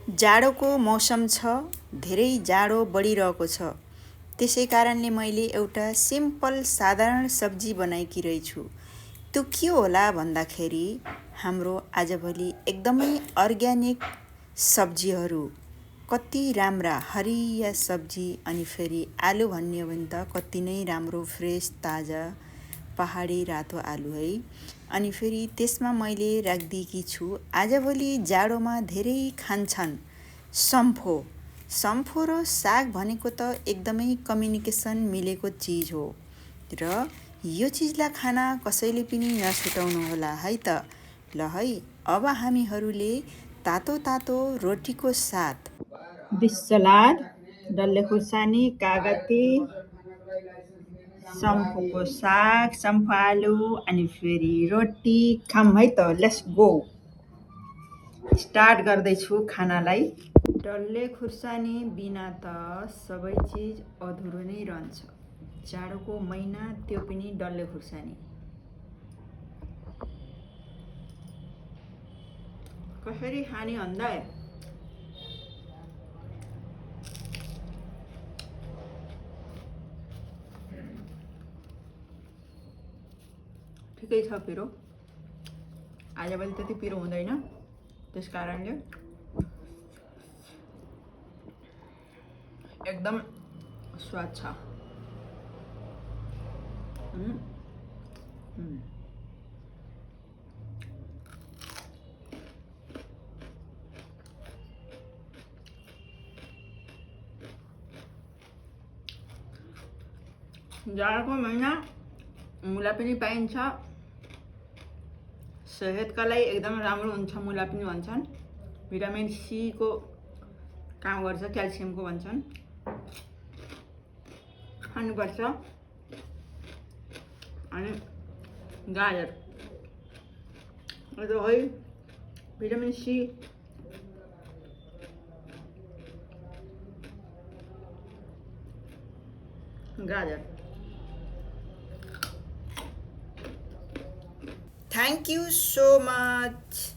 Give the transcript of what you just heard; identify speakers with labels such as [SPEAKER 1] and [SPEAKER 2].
[SPEAKER 1] जाडोको मौसम छ, धेरै जाडो बढिरहेको छ। त्यसै कारणले मैले एउटा सिम्पल साधारण सब्जी बनाएकी रहेछु। त्यो के होला भन्दाखेरि हाम्रो आजभोलि एकदमै अर्ग्यानिक सब्जीहरू, कति राम्रा हरिया सब्जी, अनि फेरि आलु भन्ने हो भने त कति नै राम्रो फ्रेस ताजा पहाडी रातो आलु है। अनि फेरि त्यसमा मैले राखिदिएकी छु, आजभोलि जाडोमा धेरै खान्छन् सम्फो। सम्फो र साग भनेको त एकदमै कम्युनिकेसन मिलेको चिज हो र यो चिजलाई खान कसैले पनि नछुटाउनु होला है त। ल है, अब हामीहरूले तातो तातो रोटीको साथ बिस सलाद, डल्ले खुर्सानी, कागती, सम्फोको साग, सम्फो आलु अनि फेरि रोटी खाम है त। लेट्स गो, स्टार्ट गर्दैछु खानालाई। डल्ले खुर्सानी बिना त सबै चिज अधुरो नै रहन्छ। जाडोको महिना, त्यो पनि डल्ले खुर्सानी। कसरी खाने भन्दा ठिकै छ पिरो। आजभोलि त्यति पिरो हुँदैन, त्यस कारणले एकदम स्वाद छ। जाडोको महिना मुला पनि पाइन्छ, सेहतका लागि एकदम राम्रो हुन्छ। मुला पनि भन्छन् भिटामिन सी को काम गर्छ, क्याल्सियमको भन्छन्, खानुपर्छ। अनि गाजर यो है भिटामिन सी, गाजर। Thank you so much.